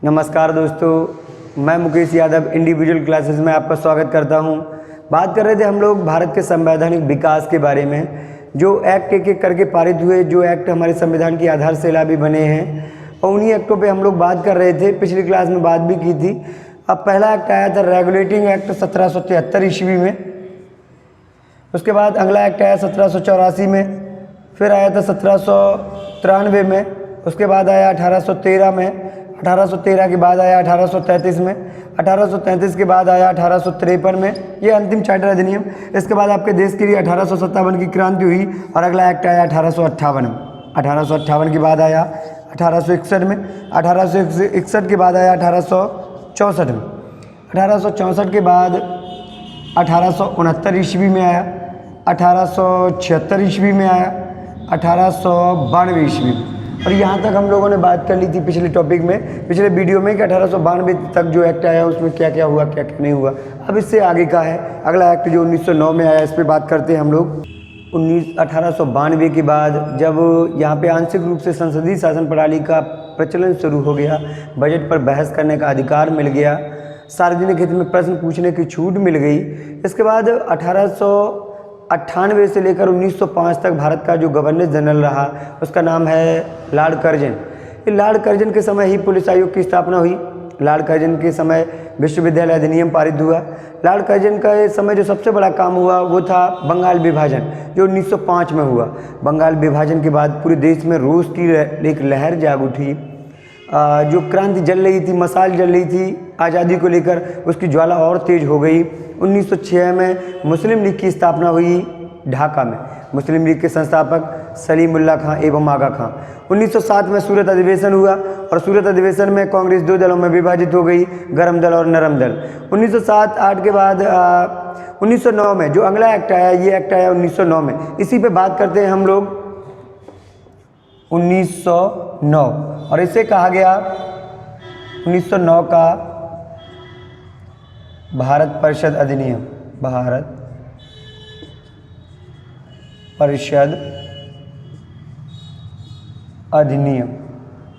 नमस्कार दोस्तों, मैं मुकेश यादव इंडिविजुअल क्लासेस में आपका स्वागत करता हूं। बात कर रहे थे हम लोग भारत के संवैधानिक विकास के बारे में, जो एक्ट एक एक करके पारित हुए, जो एक्ट हमारे संविधान की आधारशिला भी बने हैं, और उन्हीं एक्टों पे हम लोग बात कर रहे थे। पिछली क्लास में बात भी की थी। अब पहला एक्ट आया था रेगुलेटिंग एक्ट 1773 ईस्वी में। उसके बाद अगला एक्ट आया 1784 में, फिर आया था 1793 में, उसके बाद आया 1813 में, 1813 के बाद आया 1833 में, 1833 के बाद आया 1853 में, ये अंतिम चार्टर अधिनियम। इसके बाद आपके देश के लिए 1857 की क्रांति हुई और अगला एक्ट आया 1858 में। 1858 के बाद आया 1861 में, 1861 के बाद आया 1864 में, 1864 के बाद 1869 ईस्वी में आया, 1876 ईस्वी में आया, 1892 ईस्वी में। और यहाँ तक हम लोगों ने बात कर ली थी पिछले टॉपिक में, पिछले वीडियो में, कि 1892 तक जो एक्ट आया उसमें क्या क्या हुआ, क्या क्या नहीं हुआ। अब इससे आगे का है अगला एक्ट जो 1909 में आया, इस पर बात करते हैं हम लोग। 1892 के बाद जब यहाँ पे आंशिक रूप से संसदीय शासन प्रणाली का प्रचलन शुरू हो गया, बजट पर बहस करने का अधिकार मिल गया, सार्वजनिक हित में प्रश्न पूछने की छूट मिल गई। इसके बाद 1898 से लेकर 1905 तक भारत का जो गवर्नर जनरल रहा उसका नाम है लॉर्ड कर्जन। ये लॉर्ड कर्जन के समय ही पुलिस आयोग की स्थापना हुई। लॉर्ड कर्जन के समय विश्वविद्यालय अधिनियम पारित हुआ। लॉर्ड कर्जन का ये समय जो सबसे बड़ा काम हुआ वो था बंगाल विभाजन, जो 1905 में हुआ। बंगाल विभाजन के बाद पूरे देश में रोष की एक लहर जाग उठी। जो क्रांति जल रही थी, मशाल जल रही थी आज़ादी को लेकर, उसकी ज्वाला और तेज हो गई। 1906 में मुस्लिम लीग की स्थापना हुई ढाका में। मुस्लिम लीग के संस्थापक सलीमुल्लाह खां एवं आगा खां। 1907 में सूरत अधिवेशन हुआ और सूरत अधिवेशन में कांग्रेस दो दलों में विभाजित हो गई, गर्म दल और नरम दल। 1907-8 के बाद 1909 में जो अगला एक्ट आया, ये एक्ट आया 1909 में। इसी पे बात करते हैं हम लोग 1909, और इसे कहा गया 1909 का भारत परिषद अधिनियम। भारत परिषद अधिनियम।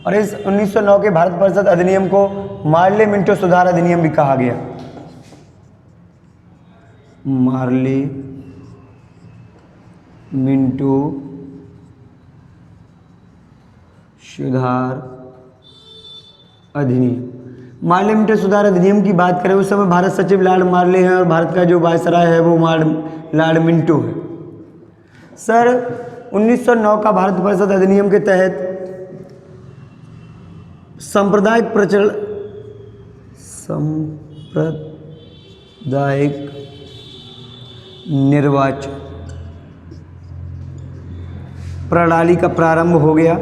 और इस 1909 के भारत परिषद अधिनियम को मार्ले मिंटो सुधार अधिनियम भी कहा गया। मार्ले मिंटो सुधार अधिनियम। मार्ले मिंटो सुधार अधिनियम की बात करें, उस समय भारत सचिव लॉर्ड मार्ले हैं और भारत का जो वायसराय है वो लॉर्ड मिंटो है। सर 1909 का भारत परिषद अधिनियम के तहत सांप्रदायिक निर्वाचन प्रणाली का प्रारंभ हो गया।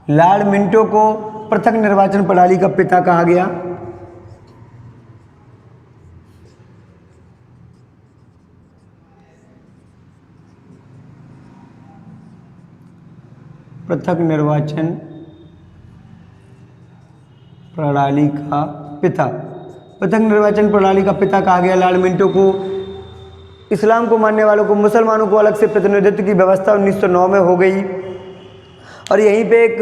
लॉर्ड मिंटो को पृथक निर्वाचन प्रणाली का पिता कहा गया। पृथक निर्वाचन प्रणाली का पिता, पृथक निर्वाचन प्रणाली का पिता कहा गया लॉर्ड मिंटो को। इस्लाम को मानने वालों को, मुसलमानों को अलग से प्रतिनिधित्व की व्यवस्था 1909 में हो गई। और यहीं पे एक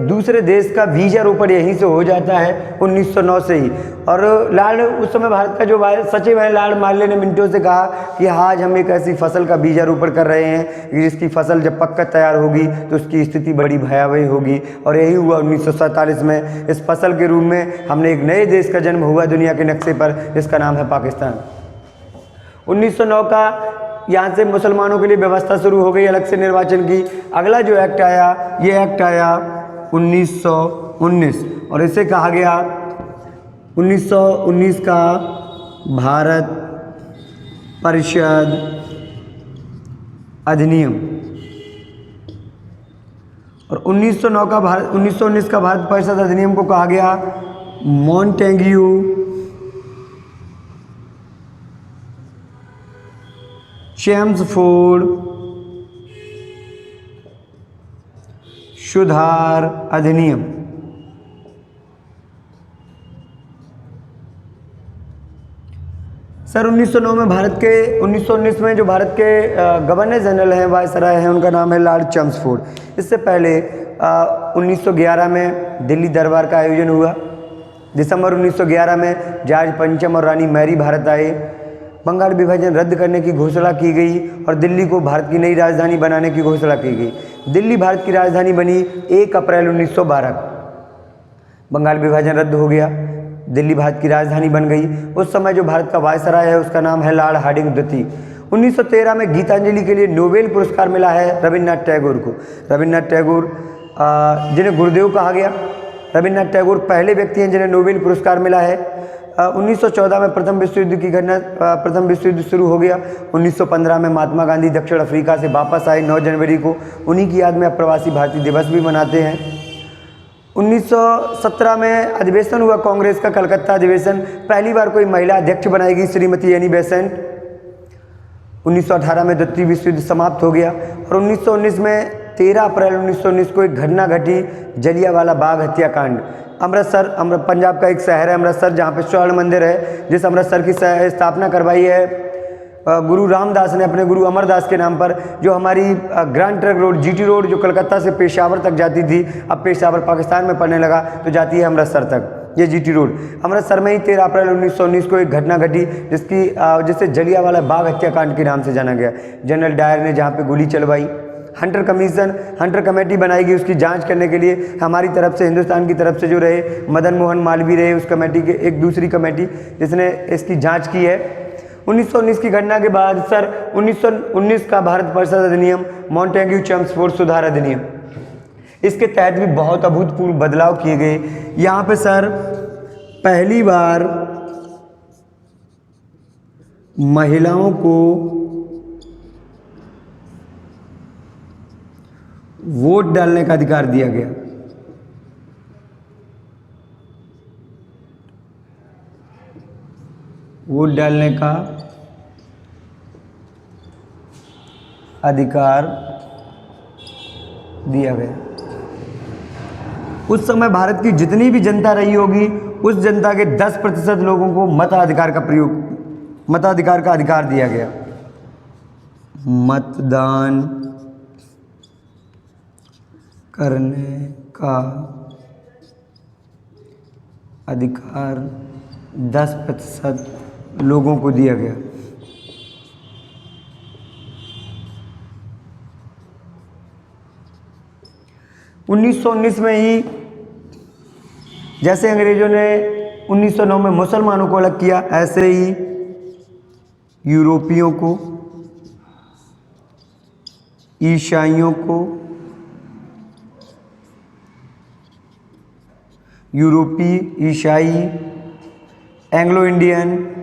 दूसरे देश का वीजा रोपण यहीं से हो जाता है 1909 से ही। और लॉर्ड उस समय भारत का जो सचिव है लॉर्ड मार्ले ने मिंटो से कहा कि आज हम एक ऐसी फसल का बीजा रोपण कर रहे हैं जिसकी फसल जब पककर तैयार होगी तो उसकी स्थिति बड़ी भयावह होगी। और यही हुआ 1947 में। इस फसल के रूप में हमने एक नए देश का जन्म हुआ दुनिया के नक्शे पर, जिसका नाम है पाकिस्तान। 1909 का यहाँ से मुसलमानों के लिए व्यवस्था शुरू हो गई अलग से निर्वाचन की। अगला जो एक्ट आया, ये एक्ट आया 1919, और इसे कहा गया 1919 का भारत परिषद अधिनियम। और 1919 का भारत परिषद अधिनियम को कहा गया मॉन्टेग्यू चेम्सफोर्ड सुधार अधिनियम। सर 1909 में 1919 में जो भारत के गवर्नर जनरल हैं, वायसराय हैं, उनका नाम है लॉर्ड चेम्सफोर्ड। इससे पहले 1911 में दिल्ली दरबार का आयोजन हुआ। दिसंबर 1911 में जॉर्ज पंचम और रानी मैरी भारत आए। बंगाल विभाजन रद्द करने की घोषणा की गई और दिल्ली को भारत की नई राजधानी बनाने की घोषणा की गई। दिल्ली भारत की राजधानी बनी 1 अप्रैल 1912 को। बंगाल विभाजन रद्द हो गया, दिल्ली भारत की राजधानी बन गई। उस समय जो भारत का वायसराय है उसका नाम है लॉर्ड हार्डिंग द्वितीय। 1913 में गीतांजलि के लिए नोबेल पुरस्कार मिला है रविन्द्रनाथ टैगोर को। रविन्द्रनाथ टैगोर जिन्हें गुरुदेव कहा गया, रविन्द्रनाथ टैगोर पहले व्यक्ति हैं जिन्हें नोबेल पुरस्कार मिला है। 1914 में प्रथम विश्व युद्ध शुरू हो गया। 1915 में महात्मा गांधी दक्षिण अफ्रीका से वापस आए 9 जनवरी को। उन्हीं की याद में अप्रवासी भारतीय दिवस भी मनाते हैं। 1917 में अधिवेशन हुआ कांग्रेस का, कलकत्ता अधिवेशन। पहली बार कोई महिला अध्यक्ष बनाई गई, श्रीमती एनी बेसेंट। 1918 में द्वितीय विश्व युद्ध समाप्त हो गया और 1919 में 13 अप्रैल 1919 को एक घटना घटी, जलियांवाला बाग हत्याकांड। अमृतसर, पंजाब का एक शहर है अमृतसर, जहाँ पे स्वर्ण मंदिर है, जिस अमृतसर की स्थापना करवाई है गुरु रामदास ने अपने गुरु अमरदास के नाम पर। जो हमारी grand trunk road, GT road, जो कलकत्ता से पेशावर तक जाती थी, अब पेशावर पाकिस्तान में पड़ने लगा तो जाती है अमृतसर तक, ये जीटी रोड। अमृतसर में ही 13 अप्रैल 1919 को एक घटना घटी जिसे जलियांवाला बाग हत्याकांड के नाम से जाना गया। जनरल डायर ने जहाँ पे गोली चलवाई। हंटर कमेटी बनाई गई उसकी जांच करने के लिए। हमारी तरफ से, हिंदुस्तान की तरफ से जो रहे मदन मोहन मालवीय रहे उस कमेटी के, एक दूसरी कमेटी जिसने इसकी जांच की है। 1919 की घटना के बाद सर 1919 का भारत परिषद अधिनियम, मॉन्टेग्यू चेम्सफोर्ड सुधार अधिनियम, इसके तहत भी बहुत अभूतपूर्व बदलाव किए गए। यहाँ पे सर पहली बार महिलाओं को वोट डालने का अधिकार दिया गया। वोट डालने का अधिकार दिया गया। उस समय भारत की जितनी भी जनता रही होगी, उस जनता के 10% लोगों को मताधिकार का अधिकार दिया गया। मतदान करने का अधिकार 10% लोगों को दिया गया। उन्नीस में ही जैसे अंग्रेजों ने 1909 में मुसलमानों को अलग किया, ऐसे ही यूरोपियों को, ईसाइयों को, यूरोपी, ईसाई, एंग्लो इंडियन,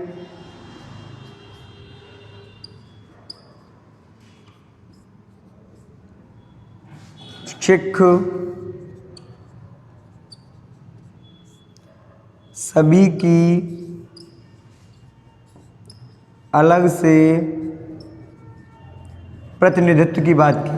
सिख, सभी की अलग से प्रतिनिधित्व की बात की।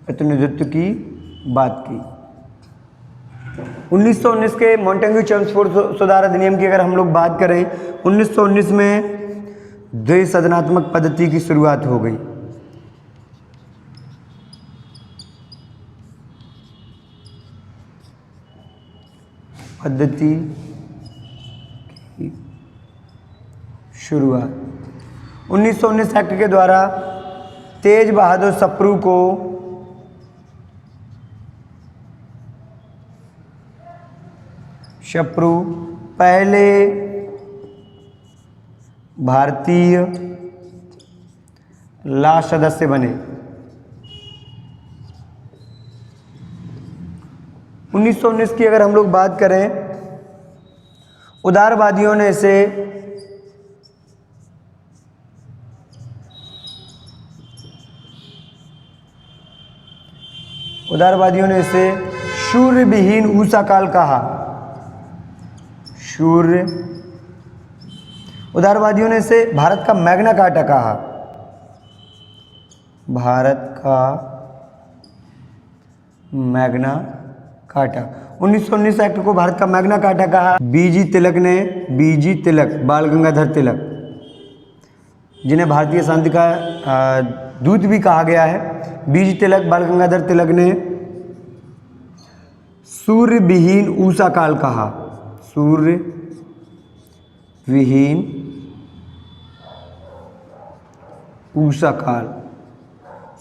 प्रतिनिधित्व की बात की। 1919 के मॉन्टेग्यू चेम्सफोर्ड सुधार अधिनियम की अगर हम लोग बात करें, 1919 में द्विसदनात्मक पद्धति की शुरुआत हो गई। पद्धति की शुरुआत 1919 एक्ट के द्वारा तेज बहादुर सप्रू को पहले भारतीय ला सदस्य बने। 1919 की अगर हम लोग बात करें, उदारवादियों ने इसे सूर्य विहीन ऊषा काल कहा। उदारवादियों ने इसे भारत का मैग्ना कार्टा कहा। भारत का मैग्ना कार्टा। 1919 एक्ट को भारत का मैग्ना कार्टा कहा बीजी तिलक ने, बीजी तिलक, बाल गंगाधर तिलक, जिन्हें भारतीय शांति का दूत भी कहा गया है। बीजी तिलक, बाल गंगाधर तिलक ने सूर्य विहीन उषा काल कहा, सूर्य विहीन उषा काल,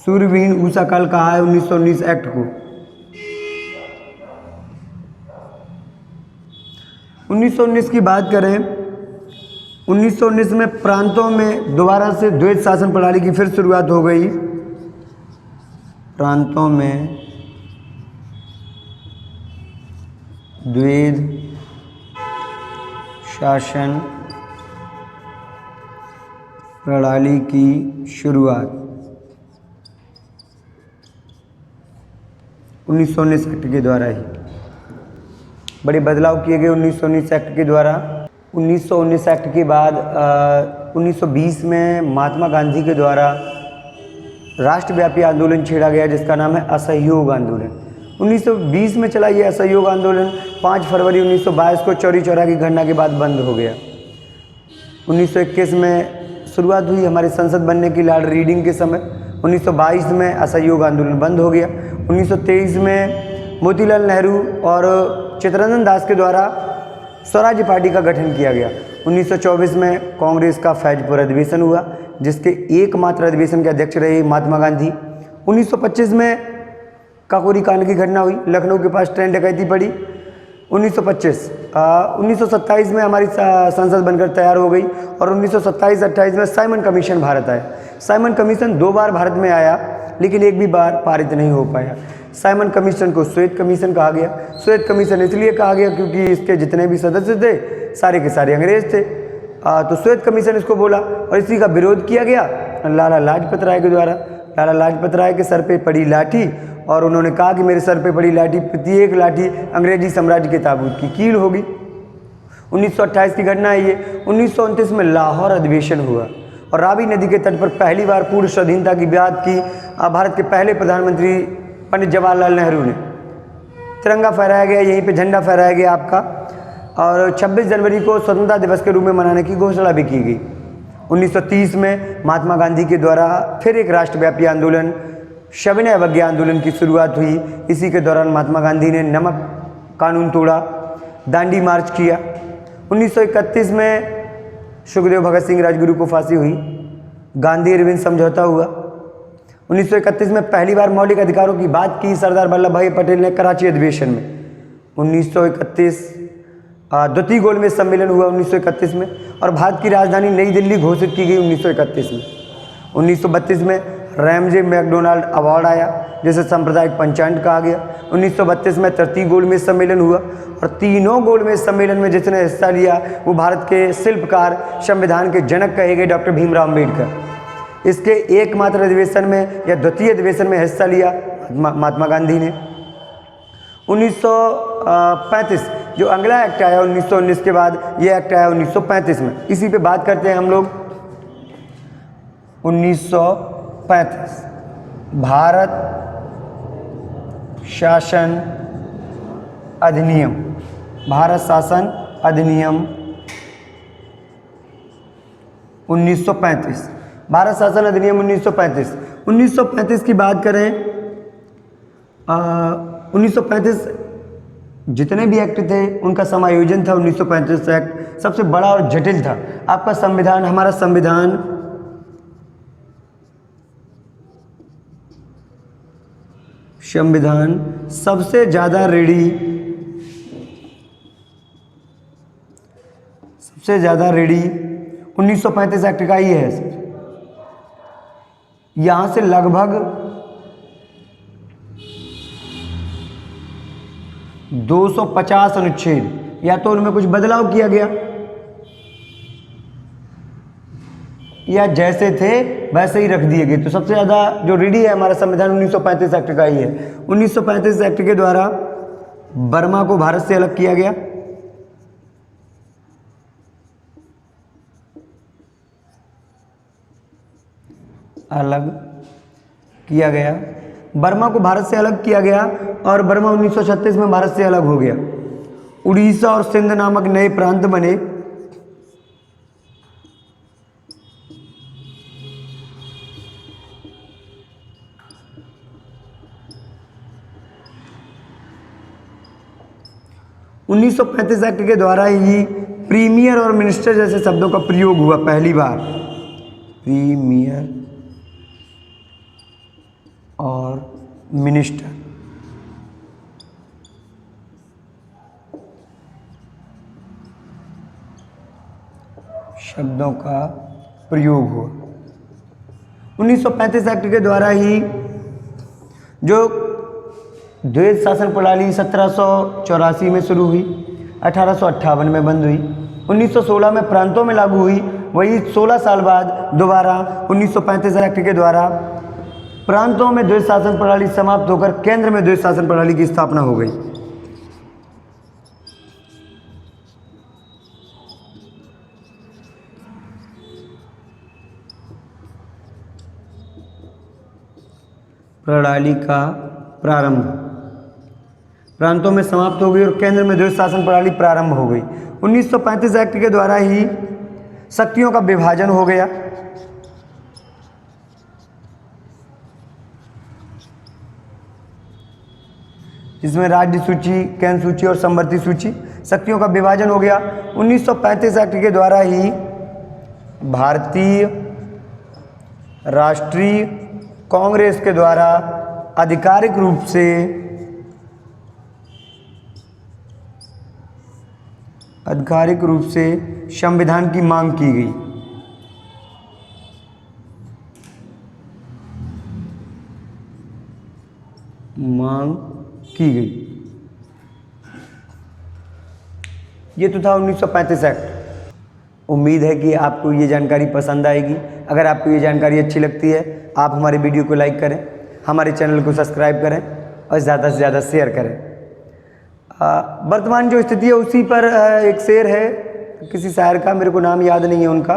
सूर्य विहीन उषा काल कहा है 1919 एक्ट को। 1919 की बात करें, 1919 में प्रांतों में दोबारा से द्वैध शासन प्रणाली की फिर शुरुआत हो गई। प्रांतों में द्वैध शासन प्रणाली की शुरुआत 1919 एक्ट के द्वारा ही। बड़े बदलाव किए गए 1919 एक्ट के द्वारा। 1919 एक्ट के बाद 1920 में महात्मा गांधी के द्वारा राष्ट्रव्यापी आंदोलन छेड़ा गया जिसका नाम है असहयोग आंदोलन। 1920 में चला ये असहयोग आंदोलन 5 फरवरी 1922 को चौरी चौरा की घटना के बाद बंद हो गया। 1921 में शुरुआत हुई हमारी संसद बनने की लॉर्ड रीडिंग के समय। 1922 में असहयोग आंदोलन बंद हो गया। 1923 में मोतीलाल नेहरू और चित्तरंजन दास के द्वारा स्वराज्य पार्टी का गठन किया गया। 1924 में कांग्रेस का फैजपुर अधिवेशन हुआ जिसके एकमात्र अधिवेशन के अध्यक्ष रहे महात्मा गांधी। 1925 में काकोरी कांड की घटना हुई, लखनऊ के पास ट्रेन डकैती पड़ी। 1927 में हमारी संसद बनकर तैयार हो गई और 1927-28 में साइमन कमीशन भारत आया। साइमन कमीशन 2 बार भारत में आया लेकिन एक भी बार पारित नहीं हो पाया। साइमन कमीशन को श्वेत कमीशन कहा गया। श्वेत कमीशन इसलिए कहा गया क्योंकि इसके जितने भी सदस्य थे सारे के सारे अंग्रेज थे, तो श्वेत कमीशन इसको बोला और इसी का विरोध किया गया लाला लाजपत राय के द्वारा। लाला लाजपत राय के सर पे पड़ी लाठी और उन्होंने कहा कि मेरे सर पे पड़ी लाठी, प्रत्येक लाठी अंग्रेजी साम्राज्य के ताबूत की कील होगी। 1928 की घटना है ये। 1929 में लाहौर अधिवेशन हुआ और रावी नदी के तट पर पहली बार पूर्ण स्वाधीनता की बात की भारत के पहले प्रधानमंत्री पंडित जवाहरलाल नेहरू ने। तिरंगा फहराया गया, यहीं पे झंडा फहराया गया आपका, और 26 जनवरी को स्वतंत्रता दिवस के रूप में मनाने की घोषणा भी की गई। 1930 में महात्मा गांधी के द्वारा फिर एक राष्ट्रव्यापी आंदोलन सविनय अवज्ञा आंदोलन की शुरुआत हुई। इसी के दौरान महात्मा गांधी ने नमक कानून तोड़ा, दांडी मार्च किया। 1931 में सुखदेव भगत सिंह राजगुरु को फांसी हुई, गांधी अरविंद समझौता हुआ। 1931 में पहली बार मौलिक अधिकारों की बात की सरदार वल्लभ भाई पटेल ने कराची अधिवेशन में। 1931 द्वितीय गोलमेज सम्मेलन हुआ 1931 में और भारत की राजधानी नई दिल्ली घोषित की गई 1931 में। 1932 में रैमजे मैकडोनाल्ड अवार्ड आया जिसे सांप्रदायिक पंचांग कहा गया। 1932 में तृतीय गोलमेज सम्मेलन हुआ और तीनों गोलमेज सम्मेलन में जिसने हिस्सा लिया वो भारत के शिल्पकार, संविधान के जनक कहे गए डॉक्टर भीमराव अम्बेडकर। इसके एकमात्र अधिवेशन में या द्वितीय अधिवेशन में हिस्सा लिया महात्मा गांधी ने। 1935 जो अगला एक्ट आया 1919 के बाद, ये एक्ट आया 1935 में। इसी पे बात करते हैं हम लोग। 1935 भारत शासन अधिनियम, भारत शासन अधिनियम 1935, भारत शासन अधिनियम 1935। 1935 की बात करें, 1935 जितने भी एक्ट थे उनका समायोजन था 1935 एक्ट। सबसे बड़ा और जटिल था आपका संविधान। हमारा संविधान सबसे ज़्यादा रेडी 1935 एक्ट का ही है। यहाँ से लगभग 250 अनुच्छेद या तो उनमें कुछ बदलाव किया गया या जैसे थे वैसे ही रख दिए गए। तो सबसे ज़्यादा जो रेडी है हमारा संविधान 1935 एक्ट का ही है। 1935 एक्ट के द्वारा बर्मा को भारत से अलग किया गया। बर्मा को भारत से अलग किया गया और बर्मा 1936 में भारत से अलग हो गया। उड़ीसा और सिंध नामक नए प्रांत बने। उन्नीस 1935 एक्ट के द्वारा ही प्रीमियर और मिनिस्टर जैसे शब्दों का प्रयोग हुआ पहली बार। प्रीमियर और मिनिस्टर शब्दों का प्रयोग हुआ। 1935 एक्ट के द्वारा ही जो द्वैध शासन प्रणाली 1784 में शुरू हुई, 1858 में बंद हुई, 1916 में प्रांतों में लागू हुई। वही 16 साल बाद दोबारा 1935 एक्ट के द्वारा प्रांतों में द्वैध शासन प्रणाली समाप्त होकर केंद्र में द्वैध शासन प्रणाली की स्थापना हो गई। प्रणाली का प्रारंभ प्रांतों में समाप्त हो गई और केंद्र में द्वैध शासन प्रणाली प्रारंभ हो गई। 1935 एक्ट के द्वारा ही शक्तियों का विभाजन हो गया। इसमें राज्य सूची, केंद्र सूची और समवर्ती सूची, शक्तियों का विभाजन हो गया। 1935 एक्ट के द्वारा ही भारतीय राष्ट्रीय कांग्रेस के द्वारा आधिकारिक रूप से संविधान की मांग की गई। ये तो था 1935 एक्ट। उम्मीद है कि आपको ये जानकारी पसंद आएगी। अगर आपको ये जानकारी अच्छी लगती है, आप हमारे वीडियो को लाइक करें, हमारे चैनल को सब्सक्राइब करें और ज़्यादा से ज़्यादा शेयर करें। वर्तमान जो स्थिति है उसी पर एक शेर है किसी शायर का, मेरे को नाम याद नहीं है उनका।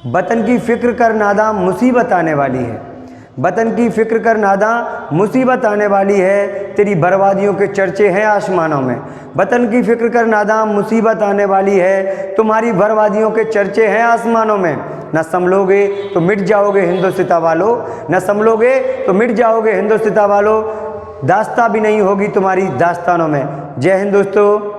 वतन की फिक्र कर नादा मुसीबत आने वाली है, वतन की फिक्र कर नादा मुसीबत आने वाली है, तेरी बर्बादियों के चर्चे हैं आसमानों में। वतन की फिक्र कर नादा मुसीबत आने वाली है, तुम्हारी बर्बादियों के चर्चे हैं आसमानों में। न संभलोगे तो मिट जाओगे हिंदुस्तान वालों, न संभलोगे तो मिट जाओगे हिंदुस्तान वालों, दास्तां भी नहीं होगी तुम्हारी दास्तानों में। जय हिंद दोस्तों।